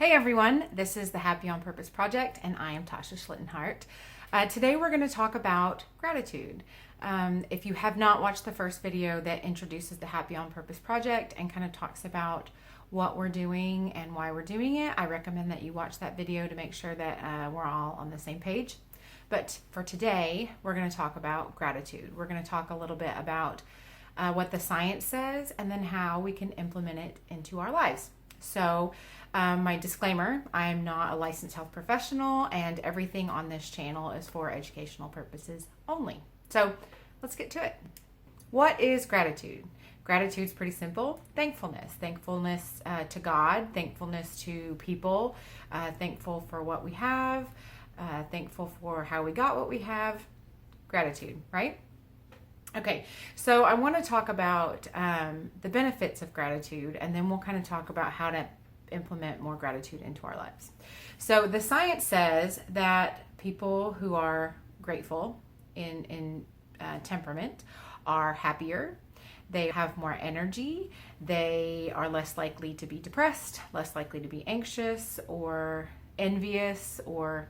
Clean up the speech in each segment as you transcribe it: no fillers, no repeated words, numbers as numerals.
Hey everyone, this is the Happy on Purpose Project, and I am Tasha Schlittenhart. Today we're going to talk about gratitude. If you have not watched the first video that introduces the Happy on Purpose Project and kind of talks about what we're doing and why we're doing it, I recommend that you watch that video to make sure that we're all on the same page. But for today, we're going to talk about gratitude. We're going to talk a little bit about what the science says and then how we can implement it into our lives. So my disclaimer, I am not a licensed health professional and everything on this channel is for educational purposes only. So let's get to it. What is gratitude? Gratitude is pretty simple. Thankfulness. Thankfulness to God, thankfulness to people, thankful for what we have, thankful for how we got what we have. Gratitude, right? Okay, so I want to talk about the benefits of gratitude, and then we'll kind of talk about how to implement more gratitude into our lives. So the science says that people who are grateful in temperament are happier, they have more energy, they are less likely to be depressed, less likely to be anxious or envious or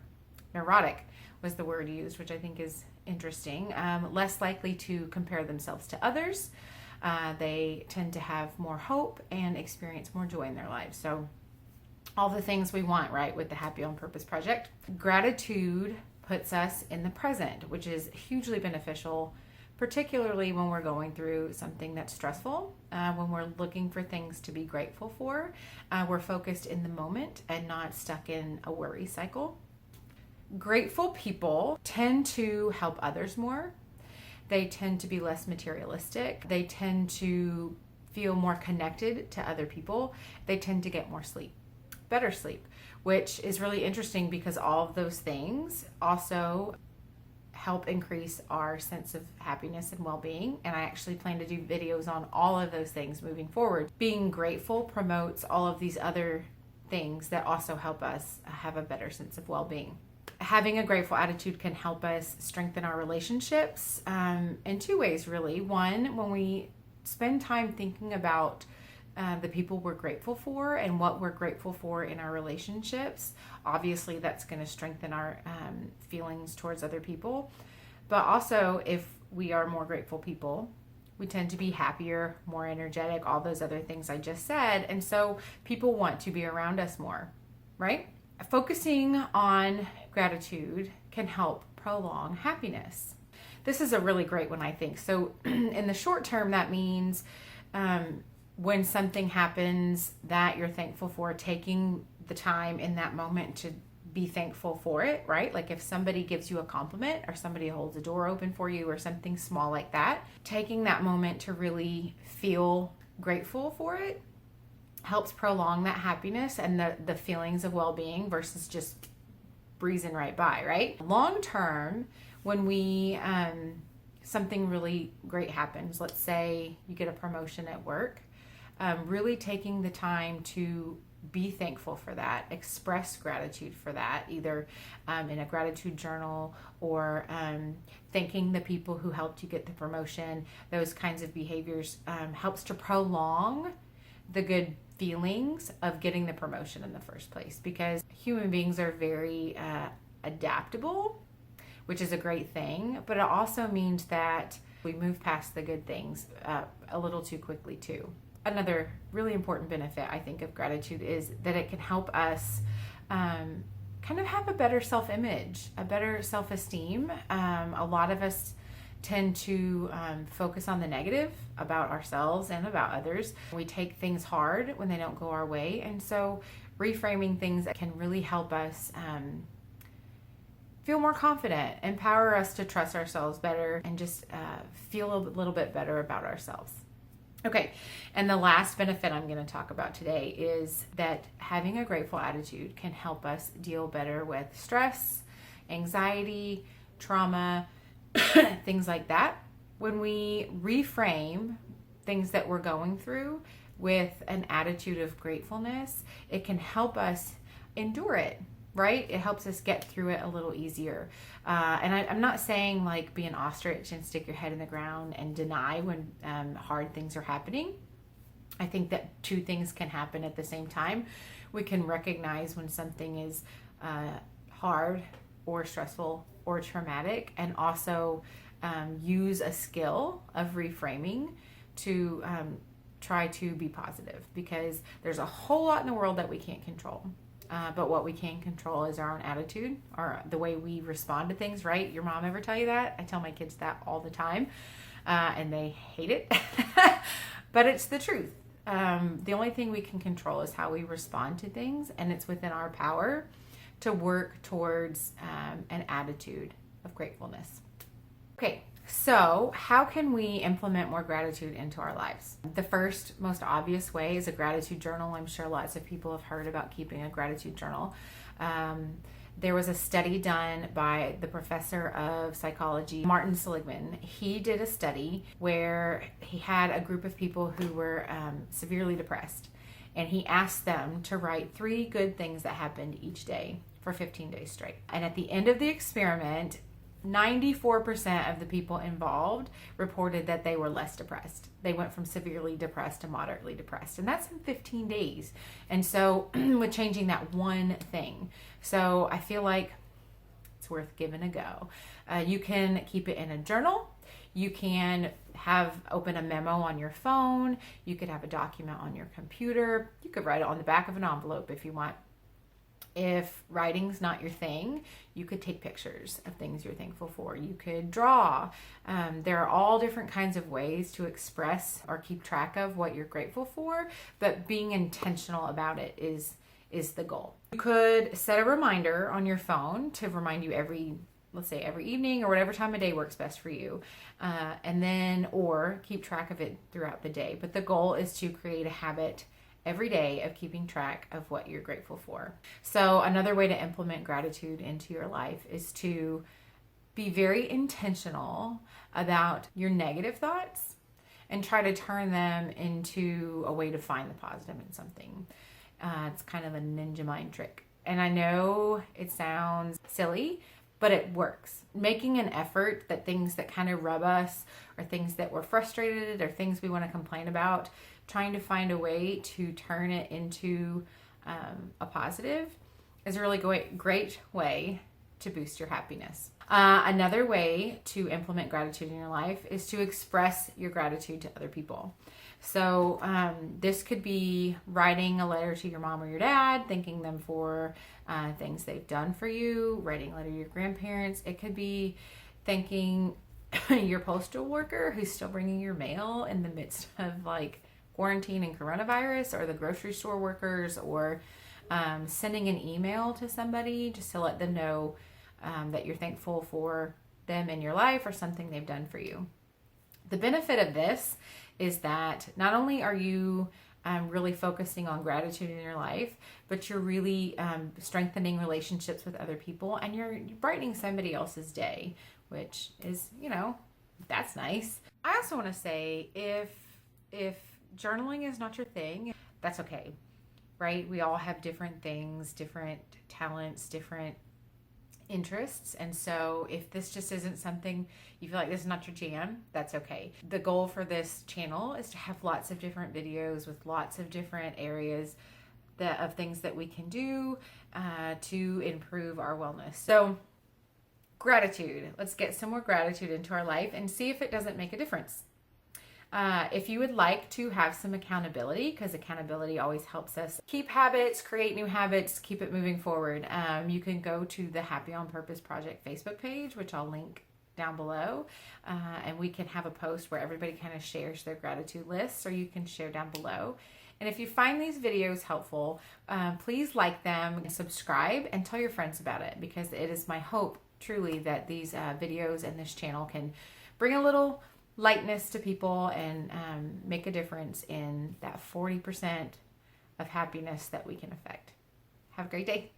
neurotic was the word used, which I think is interesting. Less likely to compare themselves to others. They tend to have more hope and experience more joy in their lives. So all the things we want, right, with the Happy on Purpose Project. Gratitude puts us in the present, which is hugely beneficial, particularly when we're going through something that's stressful, when we're looking for things to be grateful for. We're focused in the moment and not stuck in a worry cycle. Grateful people tend to help others more. They tend to be less materialistic. They tend to feel more connected to other people. They tend to get more sleep, better sleep, which is really interesting because all of those things also help increase our sense of happiness and well-being. And I actually plan to do videos on all of those things moving forward. Being grateful promotes all of these other things that also help us have a better sense of well-being. Having a grateful attitude can help us strengthen our relationships in two ways, really. One, when we spend time thinking about the people we're grateful for and what we're grateful for in our relationships, obviously that's going to strengthen our feelings towards other people. But also, if we are more grateful people, we tend to be happier, more energetic, all those other things I just said. And so people want to be around us more, right? Focusing on gratitude can help prolong happiness. This is a really great one, I think. So in the short term, that means when something happens that you're thankful for, taking the time in that moment to be thankful for it, right? Like if somebody gives you a compliment or somebody holds a door open for you or something small like that, taking that moment to really feel grateful for it helps prolong that happiness and the feelings of well-being versus just breezing right by, right? Long term, when we something really great happens, let's say you get a promotion at work, really taking the time to be thankful for that, express gratitude for that, either in a gratitude journal or thanking the people who helped you get the promotion. Those kinds of behaviors helps to prolong the good feelings of getting the promotion in the first place, because human beings are very adaptable, which is a great thing, but it also means that we move past the good things a little too quickly too. Another really important benefit, I think, of gratitude is that it can help us kind of have a better self-image, a better self-esteem. A lot of us tend to focus on the negative about ourselves and about others. We take things hard when they don't go our way. And so reframing things can really help us feel more confident, empower us to trust ourselves better, and just feel a little bit better about ourselves. Okay, and the last benefit I'm going to talk about today is that having a grateful attitude can help us deal better with stress, anxiety, trauma, things like that. When we reframe things that we're going through with an attitude of gratefulness, it can help us endure it, right? It helps us get through it a little easier. And I'm not saying like be an ostrich and stick your head in the ground and deny when hard things are happening. I think that two things can happen at the same time. We can recognize when something is hard or stressful or traumatic, and also use a skill of reframing to try to be positive, because there's a whole lot in the world that we can't control. But what we can control is our own attitude, or the way we respond to things, right? Your mom ever tell you that? I tell my kids that all the time, and they hate it. But it's the truth. The only thing we can control is how we respond to things, and it's within our power to work towards an attitude of gratefulness. Okay, so how can we implement more gratitude into our lives? The first, most obvious way is a gratitude journal. I'm sure lots of people have heard about keeping a gratitude journal. There was a study done by the professor of psychology, Martin Seligman. He did a study where he had a group of people who were severely depressed, and he asked them to write 3 good things that happened each day for 15 days straight. And at the end of the experiment, 94% of the people involved reported that they were less depressed. They went from severely depressed to moderately depressed. And that's in 15 days. And so with changing that one thing. So I feel like it's worth giving a go. You can keep it in a journal. You can open a memo on your phone. You could have a document on your computer. You could write it on the back of an envelope if you want. If writing's not your thing, you could take pictures of things you're thankful for. You could draw. There are all different kinds of ways to express or keep track of what you're grateful for, but being intentional about it is the goal. You could set a reminder on your phone to remind you let's say every evening or whatever time of day works best for you. Or keep track of it throughout the day. But the goal is to create a habit every day of keeping track of what you're grateful for. So another way to implement gratitude into your life is to be very intentional about your negative thoughts and try to turn them into a way to find the positive in something. It's kind of a ninja mind trick. And I know it sounds silly, but it works. Making an effort that things that kind of rub us, or things that we're frustrated, or things we want to complain about, trying to find a way to turn it into a positive is a really great way to boost your happiness. Another way to implement gratitude in your life is to express your gratitude to other people. So this could be writing a letter to your mom or your dad, thanking them for things they've done for you, writing a letter to your grandparents. It could be thanking your postal worker who's still bringing your mail in the midst of quarantine and coronavirus, or the grocery store workers, or sending an email to somebody just to let them know that you're thankful for them in your life or something they've done for you. The benefit of this is that not only are you really focusing on gratitude in your life, but you're really strengthening relationships with other people, and you're brightening somebody else's day, which is, that's nice. I also want to say, if journaling is not your thing, that's okay, right? We all have different things, different talents, different interests. And so if this just isn't something you feel like this is not your jam, that's okay. The goal for this channel is to have lots of different videos with lots of different areas of things that we can do to improve our wellness. So gratitude, let's get some more gratitude into our life and see if it doesn't make a difference. If you would like to have some accountability, because accountability always helps us keep habits, create new habits, keep it moving forward, you can go to the Happy on Purpose Project Facebook page, which I'll link down below, and we can have a post where everybody kind of shares their gratitude lists, or you can share down below. And if you find these videos helpful, please like them and subscribe and tell your friends about it, because it is my hope truly that these videos and this channel can bring a little lightness to people and make a difference in that 40% of happiness that we can affect. Have a great day.